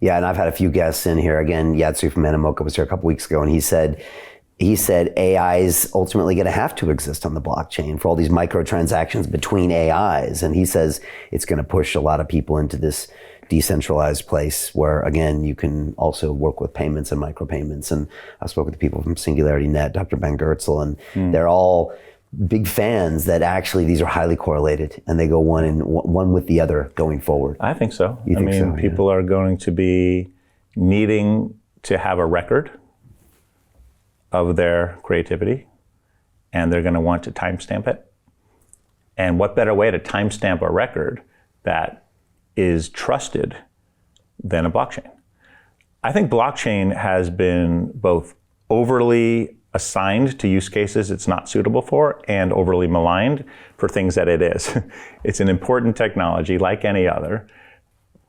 Yeah, and I've had a few guests in here. Again, Yatsu from Animoca was here a couple weeks ago, and he said AI is ultimately going to have to exist on the blockchain for all these microtransactions between AIs. And he says it's going to push a lot of people into this decentralized place where, again, you can also work with payments and micropayments. And I spoke with the people from Singularity Net, Dr. Ben Goertzel, and they're all big fans that actually these are highly correlated and they go one with the other going forward. I think so. I mean, people are going to be needing to have a record of their creativity, and they're going to want to timestamp it. And what better way to timestamp a record that is trusted than a blockchain? I think blockchain has been both overly assigned to use cases it's not suitable for and overly maligned for things that it is. It's an important technology like any other,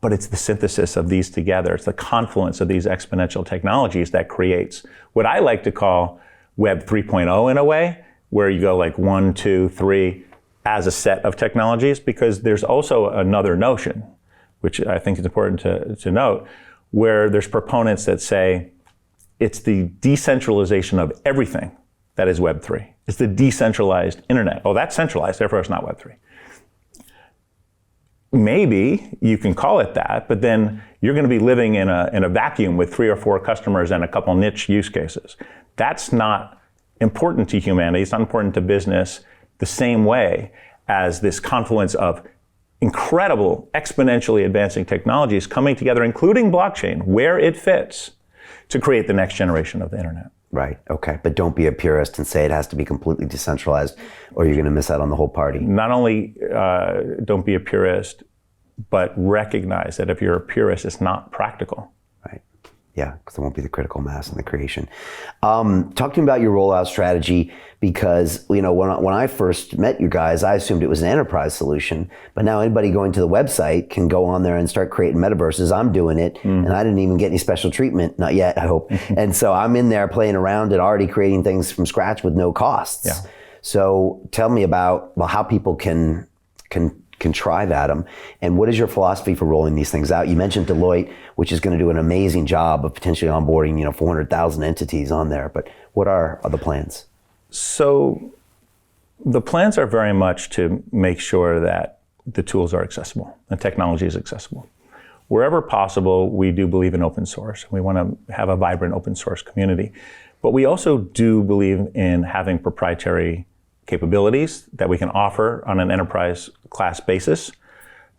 but it's the synthesis of these together. It's the confluence of these exponential technologies that creates what I like to call Web 3.0 in a way, where you go like 1, 2, 3 as a set of technologies, because there's also another notion, which I think is important to note, where there's proponents that say, it's the decentralization of everything that is Web 3. It's the decentralized internet. Oh, that's centralized, therefore it's not Web 3. Maybe you can call it that, but then you're going to be living in a vacuum with 3 or 4 customers and a couple niche use cases. That's not important to humanity. It's not important to business the same way as this confluence of incredible, exponentially advancing technologies coming together, including blockchain, where it fits, to create the next generation of the internet. Right, okay. But don't be a purist and say it has to be completely decentralized or you're going to miss out on the whole party. Not only don't be a purist, but recognize that if you're a purist, it's not practical. Right, yeah, because there won't be the critical mass in the creation. Talk to me about your rollout strategy, because when I first met you guys, I assumed it was an enterprise solution, but now anybody going to the website can go on there and start creating metaverses. I'm doing it, and I didn't even get any special treatment, not yet, I hope. And so I'm in there playing around and already creating things from scratch with no costs. Yeah. So tell me about how people can try Vatom, and what is your philosophy for rolling these things out? You mentioned Deloitte, which is going to do an amazing job of potentially onboarding 400,000 entities on there, but what are the plans? So the plans are very much to make sure that the tools are accessible and technology is accessible. Wherever possible, we do believe in open source. We want to have a vibrant open source community, but we also do believe in having proprietary capabilities that we can offer on an enterprise class basis.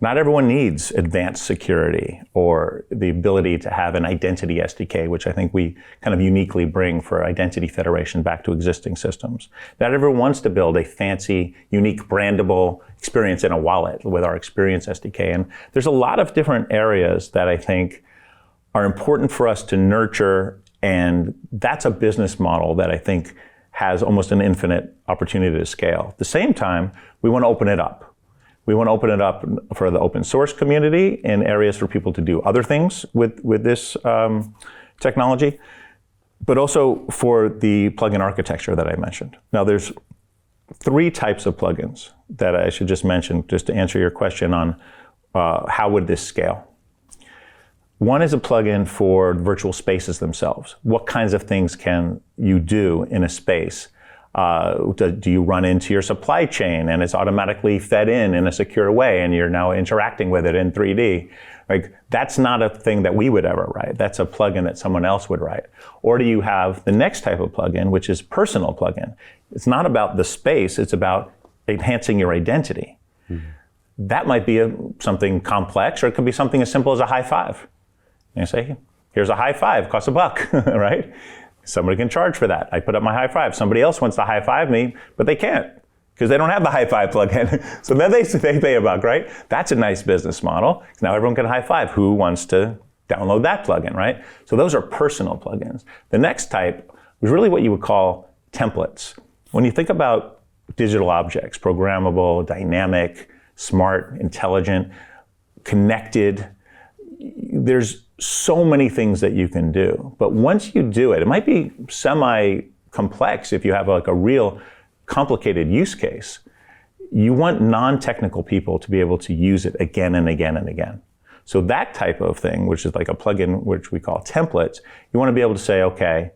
Not everyone needs advanced security or the ability to have an identity SDK, which I think we kind of uniquely bring for identity federation back to existing systems. Not everyone wants to build a fancy, unique, brandable experience in a wallet with our Experience SDK. And there's a lot of different areas that I think are important for us to nurture, and that's a business model that I think has almost an infinite opportunity to scale. At the same time, we want to open it up. We want to open it up for the open source community in areas for people to do other things with this technology, but also for the plugin architecture that I mentioned. Now, there's 3 types of plugins that I should just mention, just to answer your question on how would this scale. One is a plugin for virtual spaces themselves. What kinds of things can you do in a space? Do you run into your supply chain and it's automatically fed in a secure way and you're now interacting with it in 3D? Like, that's not a thing that we would ever write. That's a plugin that someone else would write. Or do you have the next type of plugin, which is personal plugin? It's not about the space, it's about enhancing your identity. Mm-hmm. That might be something complex, or it could be something as simple as a high five. And you say, here's a high five, costs $1, right? Somebody can charge for that. I put up my high five. Somebody else wants to high five me, but they can't because they don't have the high five plugin. So then they pay $1, right? That's a nice business model. Now everyone can high five. Who wants to download that plugin, right? So those are personal plugins. The next type was really what you would call templates. When you think about digital objects, programmable, dynamic, smart, intelligent, connected, there's so many things that you can do. But once you do it, it might be semi-complex if you have like a real complicated use case. You want non-technical people to be able to use it again and again and again. So that type of thing, which is like a plugin, which we call templates, you want to be able to say, okay,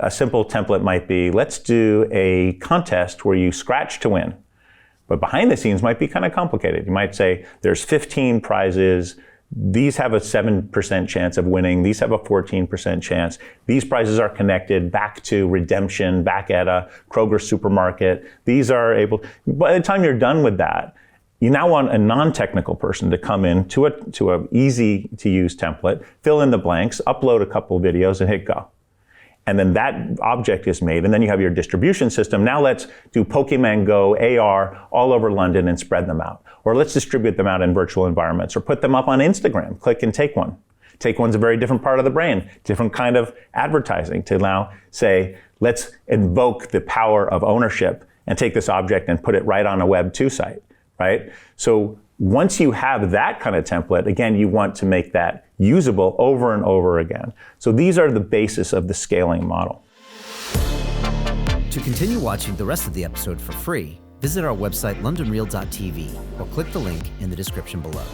a simple template might be, let's do a contest where you scratch to win. But behind the scenes might be kind of complicated. You might say, there's 15 prizes. These have a 7% chance of winning. These have a 14% chance. These prizes are connected back to redemption, back at a Kroger supermarket. These are able, by the time you're done with that, you now want a non-technical person to come in to a easy to use template, fill in the blanks, upload a couple videos and hit go. And then that object is made, and then you have your distribution system. Now let's do Pokemon Go AR all over London and spread them out. Or let's distribute them out in virtual environments, or put them up on Instagram. Click and take one. Take one's a very different part of the brain, different kind of advertising to now say, let's invoke the power of ownership and take this object and put it right on a Web 2 site, right? So once you have that kind of template, again, you want to make that usable over and over again. So these are the basis of the scaling model. To continue watching the rest of the episode for free, visit our website londonreal.tv or click the link in the description below.